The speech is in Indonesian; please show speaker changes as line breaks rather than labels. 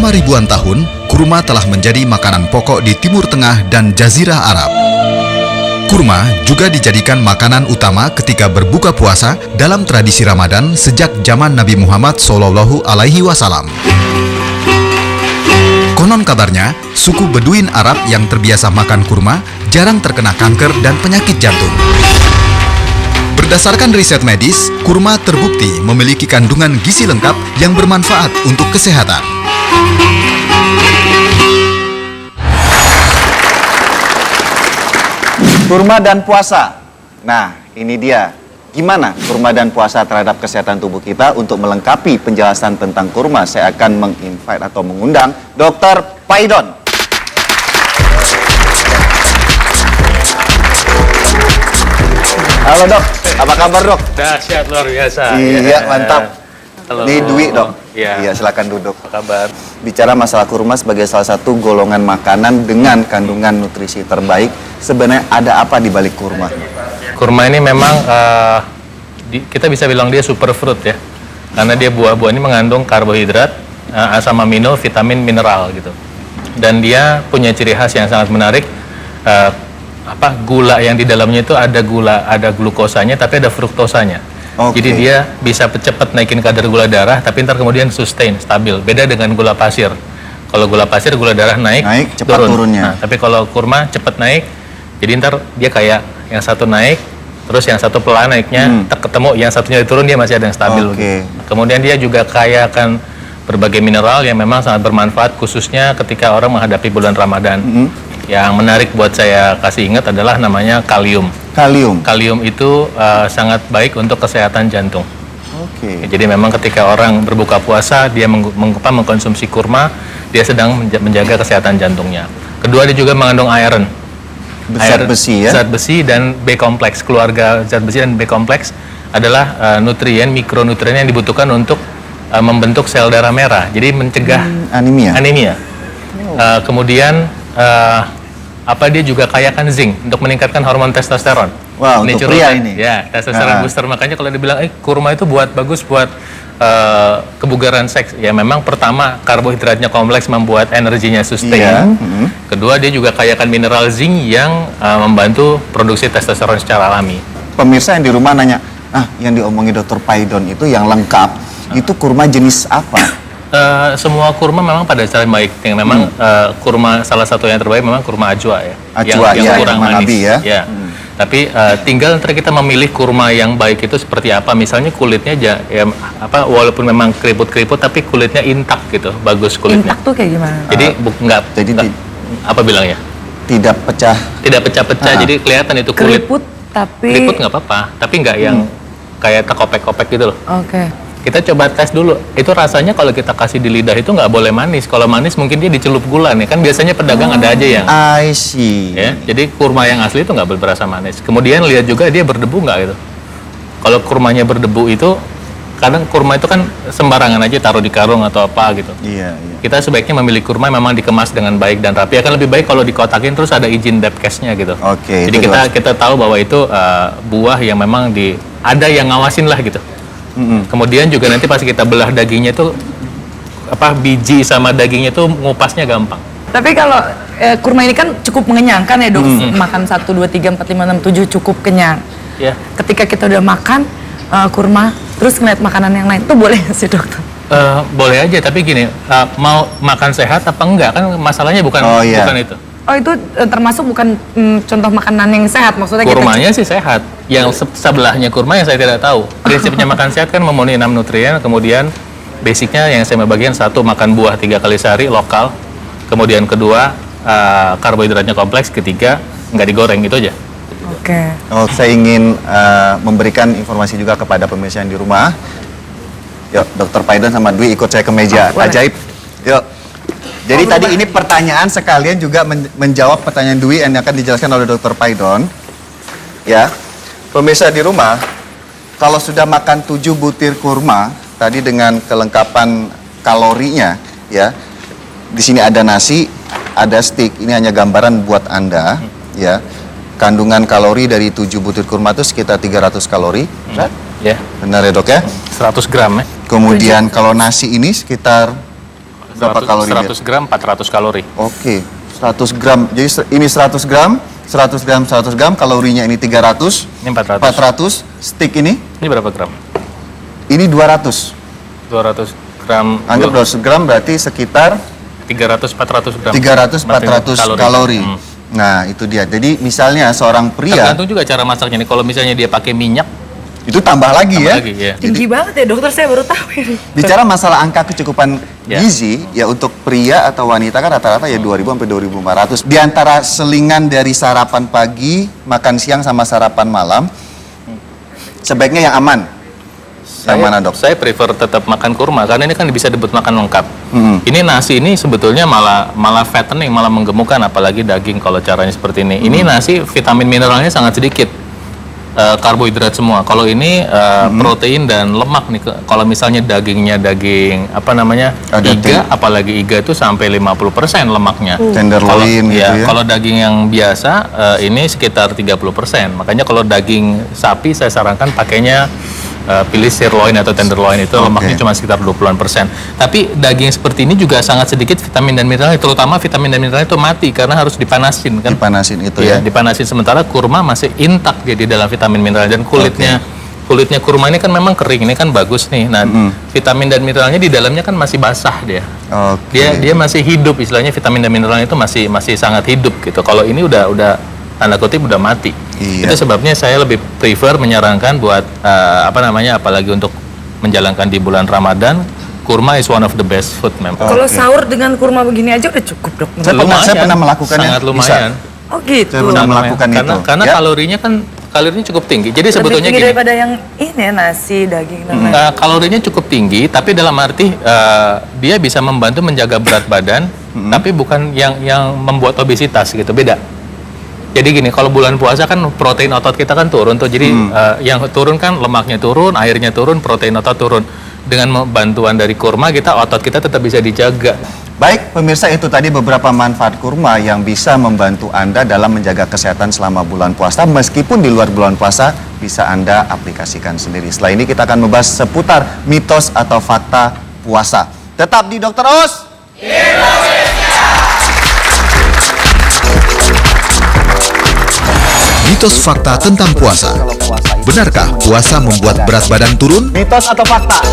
Selama ribuan tahun, kurma telah menjadi makanan pokok di Timur Tengah dan Jazirah Arab. Kurma juga dijadikan makanan utama ketika berbuka puasa dalam tradisi Ramadan sejak zaman Nabi Muhammad SAW. Konon kabarnya, suku Beduin Arab yang terbiasa makan kurma jarang terkena kanker dan penyakit jantung. Berdasarkan riset medis, kurma terbukti memiliki kandungan gizi lengkap yang bermanfaat untuk kesehatan.
Kurma dan puasa. Nah, ini dia. Gimana kurma dan puasa terhadap kesehatan tubuh kita? Untuk melengkapi penjelasan tentang kurma, saya akan menginvite atau mengundang Dr. Paidon. Halo dok, apa kabar dok?
Dahsyat, luar biasa.
Iya, mantap.
Halo.
Ini Dwi dok.
Iya.
Silakan duduk.
Apa kabar?
Bicara masalah kurma sebagai salah satu golongan makanan dengan kandungan nutrisi terbaik, sebenarnya ada apa di balik kurma?
Kurma ini memang kita bisa bilang dia superfood ya, karena dia buah-buah ini mengandung karbohidrat, asam amino, vitamin, mineral gitu. Dan dia punya ciri khas yang sangat menarik. Gula yang di dalamnya itu ada glukosanya, tapi ada fruktosanya.
Oke.
Jadi dia bisa cepat naikin kadar gula darah, tapi ntar kemudian sustain, stabil. Beda dengan gula pasir. Kalau gula pasir, gula darah naik
cepat turunnya.
Nah, tapi kalau kurma cepat naik, jadi ntar dia kayak yang satu naik, terus yang satu pelan naiknya, ketemu yang satunya turun, dia masih ada yang stabil.
Oke.
Kemudian dia juga kaya akan berbagai mineral yang memang sangat bermanfaat, khususnya ketika orang menghadapi bulan Ramadan. Yang menarik buat saya kasih ingat adalah namanya kalium. Kalium itu sangat baik untuk kesehatan jantung.
Oke.
Jadi memang ketika orang berbuka puasa, dia mengkonsumsi kurma, dia sedang menjaga kesehatan jantungnya. Kedua, dia juga mengandung iron.
Zat besi ya?
Zat besi dan B kompleks. Keluarga zat besi dan B kompleks adalah mikronutrien yang dibutuhkan untuk membentuk sel darah merah. Jadi mencegah anemia. Kemudian dia juga kaya kan zinc untuk meningkatkan hormon testosteron.
Wah, untuk pria ini.
Ya, testosteron booster. Makanya kalau dibilang kurma itu bagus buat kebugaran seks. Ya memang pertama karbohidratnya kompleks membuat energinya sustain. Kedua, dia juga kaya kan mineral zinc yang membantu produksi testosteron secara alami.
Pemirsa yang di rumah nanya, yang diomongi Dr. Paidon itu yang lengkap, itu kurma jenis apa?
Semua kurma memang pada dasarnya baik. Yang memang kurma salah satu yang terbaik memang kurma ajwa ya.
Ajwa
yang kurang manis.
Nabi ya.
Tapi tinggal ntar kita memilih kurma yang baik itu seperti apa. Misalnya kulitnya walaupun memang keriput-keriput tapi kulitnya intak gitu, bagus kulitnya.
Intak tuh kayak gimana?
Jadi apa bilangnya?
Tidak pecah.
Tidak pecah-pecah. Jadi kelihatan itu kulit.
Keriput
nggak apa-apa, tapi nggak yang kayak tekopek-kopek gitu loh.
Oke.
Kita coba tes dulu, itu rasanya kalau kita kasih di lidah itu nggak boleh manis. Kalau manis mungkin dia dicelup gula nih, kan biasanya pedagang ada aja yang
I see.
Ya, jadi kurma yang asli itu nggak boleh berasa manis. Kemudian lihat juga dia berdebu nggak gitu. Kalau kurmanya berdebu itu, kadang kurma itu kan sembarangan aja taruh di karung atau apa gitu.
Iya.
Kita sebaiknya memilih kurma memang dikemas dengan baik dan rapi. Akan lebih baik kalau dikotakin terus ada izin Depkesnya gitu.
Oke.
Jadi kita tahu bahwa itu buah yang memang ada yang ngawasin lah gitu. Kemudian juga nanti pas kita belah dagingnya itu biji sama dagingnya itu ngupasnya gampang.
Tapi kalau kurma ini kan cukup mengenyangkan ya dok, makan 1, 2, 3, 4, 5, 6, 7 cukup kenyang.
Ya.
Ketika kita udah makan kurma, terus ngeliat makanan yang lain, itu boleh sih dokter?
Boleh aja, tapi gini, mau makan sehat apa enggak kan masalahnya bukan itu.
Oh itu termasuk bukan contoh makanan yang sehat maksudnya?
Kurmanya sih sehat, yang sebelahnya kurma yang saya tidak tahu. Prinsipnya makan sehat kan memenuhi 6 nutrien, kemudian basicnya yang saya bagian 1 makan buah 3 kali sehari lokal, kemudian kedua karbohidratnya kompleks, ketiga nggak digoreng, itu aja.
Oke.
Saya ingin memberikan informasi juga kepada pemirsa yang di rumah. Yuk, Dr. Paidon sama Dwi ikut saya ke meja ajaib. Yuk. Jadi tadi ini pertanyaan sekalian juga menjawab pertanyaan Dwi yang akan dijelaskan oleh Dr. Paidon. Ya, pemirsa di rumah, kalau sudah makan 7 butir kurma, tadi dengan kelengkapan kalorinya, ya, di sini ada nasi, ada steak. Ini hanya gambaran buat Anda, ya. Kandungan kalori dari 7 butir kurma itu sekitar 300 kalori.
Ya.
Benar ya dok ya?
100 gram ya.
Kemudian kalau nasi ini sekitar berapa kalori dia?
100 gram 400 kalori.
Oke, 100 gram. Jadi ini 100 gram, kalorinya ini 300.
Ini 400.
400. Stick ini?
Ini berapa gram?
Ini 200.
200 gram.
Anggap 200 gram berarti sekitar
300-400 gram.
300-400 kalori. Nah, itu dia. Jadi misalnya seorang pria,
tergantung juga cara masaknya nih. Kalau misalnya dia pakai minyak,
itu tambah lagi ya.
ya.
Tinggi banget ya dokter, saya baru tahu ini.
Bicara masalah angka kecukupan
Ya.
gizi, ya untuk pria atau wanita kan rata-rata ya 2.000 sampai 2.400. Di antara selingan dari sarapan pagi, makan siang sama sarapan malam, sebaiknya yang aman. Yang mana, Dok?
Saya prefer tetap makan kurma karena ini kan bisa disebut makan lengkap.
Hmm.
Ini nasi ini sebetulnya malah fattening, malah menggemukkan, apalagi daging kalau caranya seperti ini. Ini nasi vitamin mineralnya sangat sedikit. Karbohidrat semua. Kalau ini protein dan lemak nih. Kalau misalnya dagingnya daging
Ada
iga, apalagi iga itu sampai 50% lemaknya.
Tenderloin gitu ya.
Kalau daging yang biasa ini sekitar 30%. Makanya kalau daging sapi saya sarankan pakainya pilih sirloin atau tenderloin, itu lemaknya cuma sekitar 20%. Tapi daging seperti ini juga sangat sedikit vitamin dan mineralnya, terutama vitamin dan mineralnya itu mati karena harus dipanasin kan.
Dipanasin itu
ya.
ya.
Dipanasin, sementara kurma masih intak jadi dalam vitamin mineral, dan kulitnya kurma ini kan memang kering, ini kan bagus nih. Nah, vitamin dan mineralnya di dalamnya kan masih basah dia. Dia masih hidup, istilahnya vitamin dan mineralnya itu masih sangat hidup gitu. Kalau ini udah tanda kutip udah mati.
Iya.
Itu sebabnya saya lebih prefer menyarankan buat apalagi untuk menjalankan di bulan Ramadan, kurma is one of the best food memang.
Kalau sahur dengan kurma begini aja udah cukup dok.
Saya pernah melakukannya.
Sangat lumayan.
Oh gitu.
Saya pernah melakukan itu.
Karena
Ya.
kalorinya cukup tinggi. Jadi
Lebih
sebetulnya
tinggi
gini.
daripada yang ini ya, nasi, daging dan lain.
Kalorinya cukup tinggi, tapi dalam arti dia bisa membantu menjaga berat badan, tapi bukan yang membuat obesitas gitu, beda. Jadi gini, kalau bulan puasa kan protein otot kita kan turun tuh, jadi yang turun kan lemaknya turun, airnya turun, protein otot turun. Dengan bantuan dari kurma otot kita tetap bisa dijaga.
Baik, pemirsa, itu tadi beberapa manfaat kurma yang bisa membantu Anda dalam menjaga kesehatan selama bulan puasa. Meskipun di luar bulan puasa, bisa Anda aplikasikan sendiri. Setelah ini kita akan membahas seputar mitos atau fakta puasa. Tetap di Dr. Us.
Mitos fakta tentang puasa. Benarkah puasa membuat berat badan turun?
Mitos atau fakta?